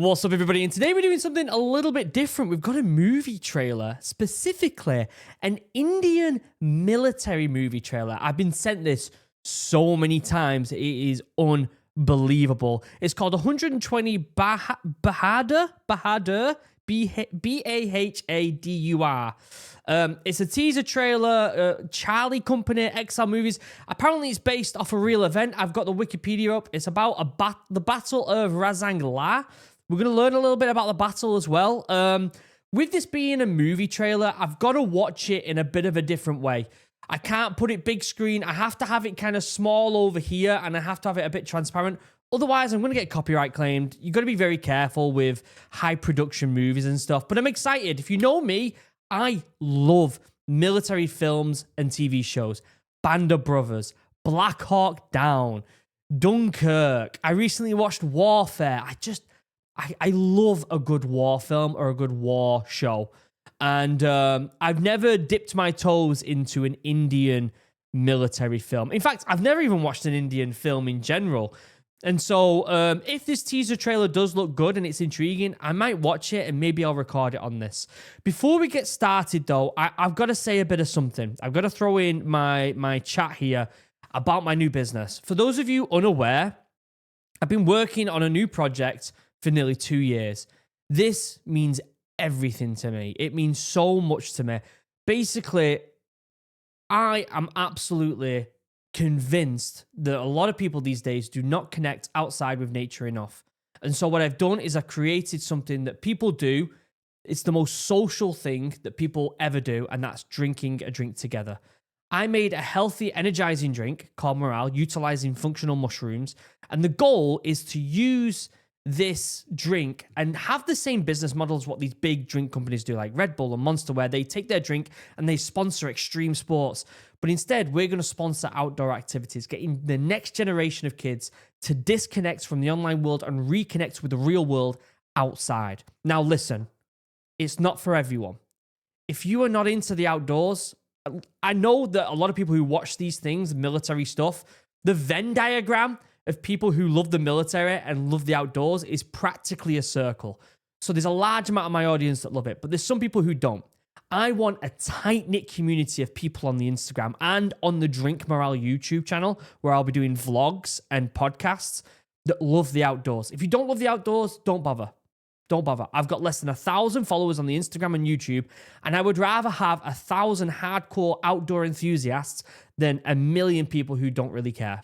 What's up, everybody? And today we're doing something a little bit different. We've got a movie trailer, specifically an Indian military movie trailer. I've been sent this so many times. It is unbelievable. It's called 120 Bahadur, Bahadur. It's a teaser trailer, Charlie Company, XL Movies. Apparently, it's based off a real event. I've got the Wikipedia up. It's about the Battle of Razangla. We're going to learn a little bit about the battle as well. With this being a movie trailer, I've got to watch it in a bit of a different way. I can't put it big screen. I have to have it kind of small over here, and I have to have it a bit transparent. Otherwise, I'm going to get copyright claimed. You've got to be very careful with high production movies and stuff. But I'm excited. If you know me, I love military films and TV shows. Band of Brothers, Black Hawk Down, Dunkirk. I recently watched Warfare. I love a good war film or a good war show. And I've never dipped my toes into an Indian military film. In fact, I've never even watched an Indian film in general. And so if this teaser trailer does look good and it's intriguing, I might watch it and maybe I'll record it on this. Before we get started, though, I've got to say a bit of something. I've got to throw in my chat here about my new business. For those of you unaware, I've been working on a new project for nearly 2 years. This means everything to me. It means so much to me. Basically, I am absolutely convinced that a lot of people these days do not connect outside with nature enough. And so what I've done is I've created something that people do. It's the most social thing that people ever do, and that's drinking a drink together. I made a healthy, energizing drink called Morale, utilizing functional mushrooms. And the goal is to use this drink and have the same business model as what these big drink companies do, like Red Bull and Monster, where they take their drink and they sponsor extreme sports. But instead, we're going to sponsor outdoor activities, getting the next generation of kids to disconnect from the online world and reconnect with the real world outside. Now, listen, it's not for everyone. If you are not into the outdoors, I know that a lot of people who watch these things, military stuff, the Venn diagram of people who love the military and love the outdoors is practically a circle. So there's a large amount of my audience that love it, but there's some people who don't. I want a tight-knit community of people on the Instagram and on the Drink Morale YouTube channel, where I'll be doing vlogs and podcasts that love the outdoors. If you don't love the outdoors, don't bother. Don't bother. I've got less than 1,000 followers on the Instagram and YouTube, and I would rather have 1,000 hardcore outdoor enthusiasts than 1 million people who don't really care.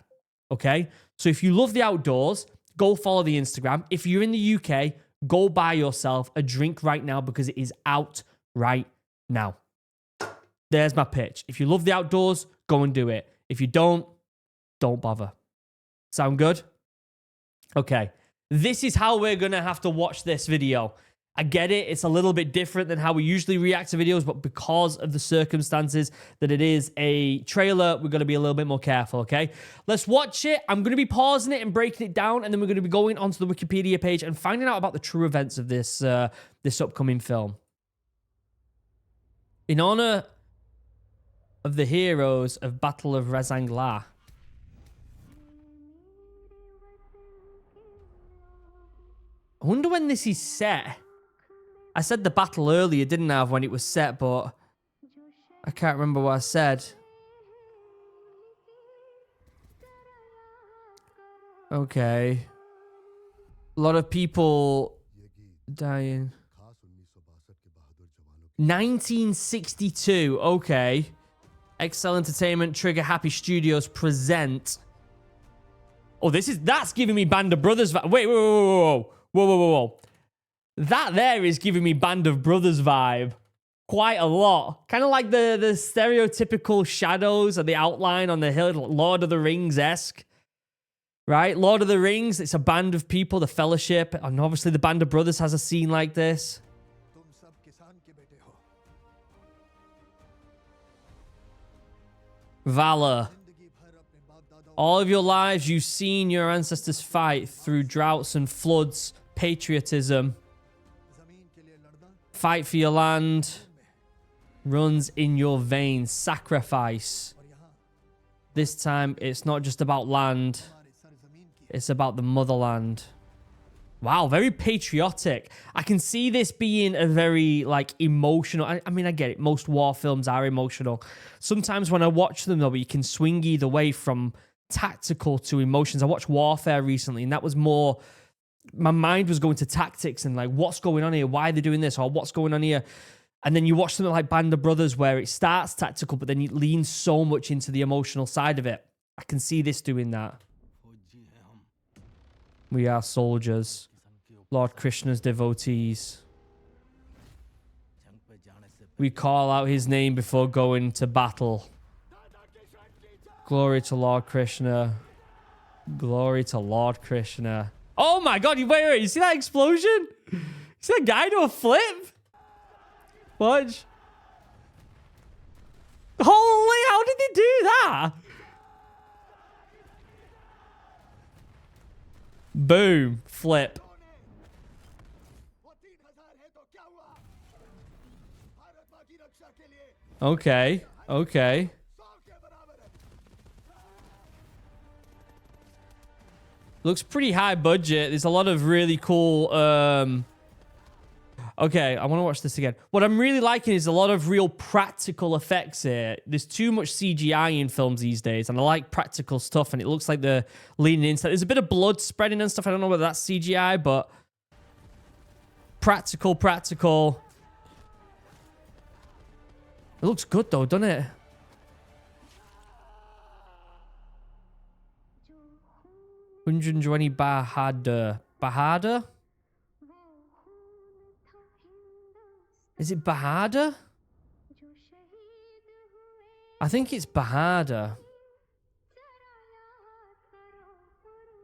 Okay? So if you love the outdoors, go follow the Instagram. If you're in the UK, go buy yourself a drink right now because it is out right now. There's my pitch. If you love the outdoors, go and do it. If you don't bother. Sound good? Okay. This is how we're going to have to watch this video. I get it. It's a little bit different than how we usually react to videos, but because of the circumstances that it is a trailer, we're going to be a little bit more careful, okay? Let's watch it. I'm going to be pausing it and breaking it down, and then we're going to be going onto the Wikipedia page and finding out about the true events of this upcoming film. In honor of the heroes of Battle of Razangla. I wonder when this is set. I said the battle earlier, didn't I, when it was set, but I can't remember what I said. Okay. A lot of people dying. 1962, okay. XL Entertainment, Trigger Happy Studios present. Oh, that's giving me Band of Brothers. Wait, whoa. That there is giving me Band of Brothers vibe quite a lot. Kind of like the stereotypical shadows of the outline on the hill, Lord of the Rings-esque. Right? Lord of the Rings, it's a band of people, the Fellowship, and obviously the Band of Brothers has a scene like this. Valor. All of your lives, you've seen your ancestors fight through droughts and floods, patriotism. Fight for your land runs in your veins. Sacrifice. This time, it's not just about land. It's about the motherland. Wow, very patriotic. I can see this being a very like emotional. I mean, I get it. Most war films are emotional. Sometimes when I watch them, though, you can swing either way from tactical to emotions. I watched Warfare recently, and that was more. My mind was going to tactics and like, what's going on here? Why are they doing this? Or what's going on here? And then you watch something like Band of Brothers, where it starts tactical, but then it leans so much into the emotional side of it. I can see this doing that. We are soldiers. Lord Krishna's devotees. We call out his name before going to battle. Glory to Lord Krishna. Glory to Lord Krishna. Oh my god, wait, you see that explosion? You see that guy do a flip? Watch. Holy, how did he do that? Boom, flip. Okay, okay. Looks pretty high budget. There's a lot of really cool... Okay, I want to watch this again. What I'm really liking is a lot of real practical effects here. There's too much CGI in films these days, and I like practical stuff, and it looks like they're leaning into that. There's a bit of blood spreading and stuff. I don't know whether that's CGI, but... Practical. It looks good, though, doesn't it? $120 Bahadur. Bahadur? Is it Bahadur? I think it's Bahadur.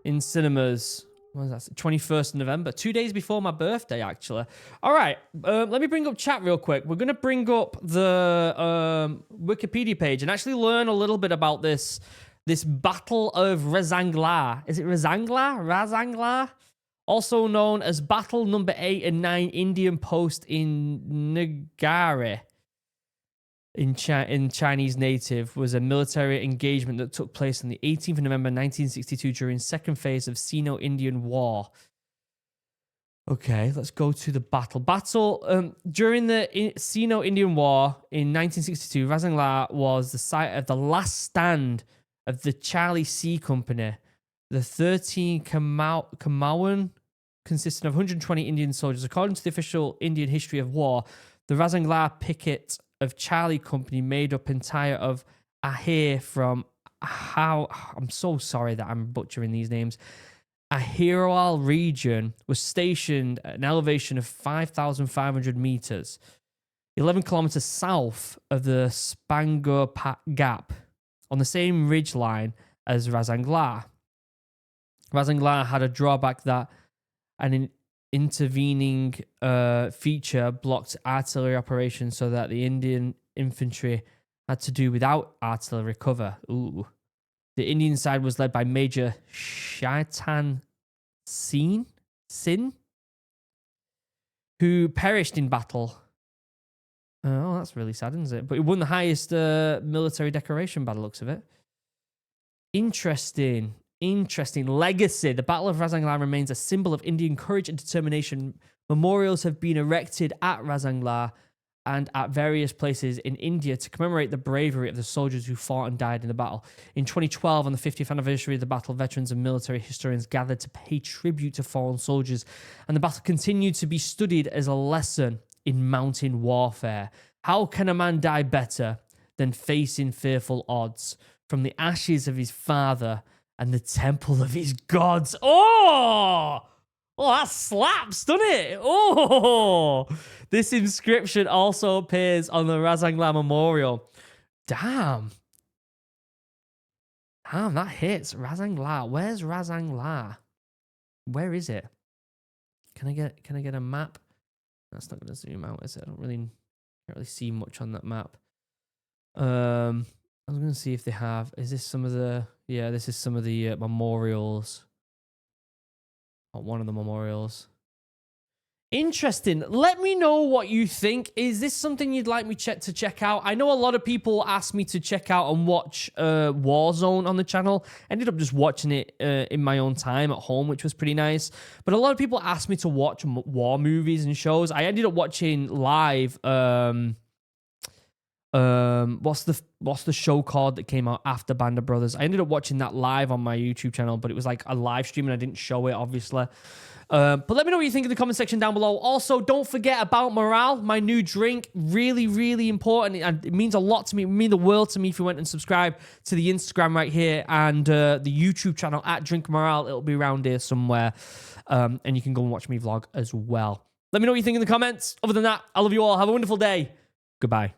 In cinemas. What is that? 21st of November. 2 days before my birthday, actually. All right. Let me bring up chat real quick. We're going to bring up the Wikipedia page and actually learn a little bit about this Battle of Razanglar. Is it Razanglar? Also known as Battle Number 8 and 9 Indian Post in Nagare. In Chinese native, was a military engagement that took place on the 18th of November 1962 during second phase of Sino-Indian War. Okay, let's go to the battle. During the Sino-Indian War in 1962, Razanglar was the site of the last stand of the Charlie C Company. The 13 Kamauan consisted of 120 Indian soldiers. According to the official Indian history of war, the Razanglar picket of Charlie Company made up entire of Ahir from I'm so sorry that I'm butchering these names. Ahirwal region was stationed at an elevation of 5,500 meters, 11 kilometers south of the Spangor Gap, on the same ridge line as Razanglar. Razanglar had a drawback that an intervening feature blocked artillery operations so that the Indian infantry had to do without artillery cover. Ooh. The Indian side was led by Major Shaitan Sin, who perished in battle. Oh, that's really sad, isn't it? But he won the highest military decoration by the looks of it. Interesting legacy. The Battle of Razanglar remains a symbol of Indian courage and determination. Memorials have been erected at Razanglar and at various places in India to commemorate the bravery of the soldiers who fought and died in the battle. In 2012, on the 50th anniversary of the battle, veterans and military historians gathered to pay tribute to fallen soldiers, and the battle continued to be studied as a lesson in mountain warfare. How can a man die better than facing fearful odds from the ashes of his father and the temple of his gods? Oh, that slaps, doesn't it? Oh, this inscription also appears on the Razanglar Memorial. Damn, that hits. Razanglar. Where's Razanglar? Where is it? Can I get a map? That's not going to zoom out, is it? I can't really see much on that map. I was going to see if they have. Is this some of the? Yeah, this is some of the memorials. One of the memorials. Interesting. Let me know what you think. Is this something you'd like me to check out? I know a lot of people asked me to check out and watch Warzone on the channel. I ended up just watching it in my own time at home, which was pretty nice. But a lot of people asked me to watch war movies and shows. I ended up watching live. What's the show called that came out after Band of Brothers? I ended up watching that live on my YouTube channel, but it was like a live stream and I didn't show it, obviously. But let me know what you think in the comment section down below. Also, don't forget about Morale, my new drink. Really, really important. And it means a lot to me. It would mean the world to me if you went and subscribe to the Instagram right here and the YouTube channel at Drink Morale. It'll be around here somewhere. And you can go and watch me vlog as well. Let me know what you think in the comments. Other than that, I love you all. Have a wonderful day. Goodbye.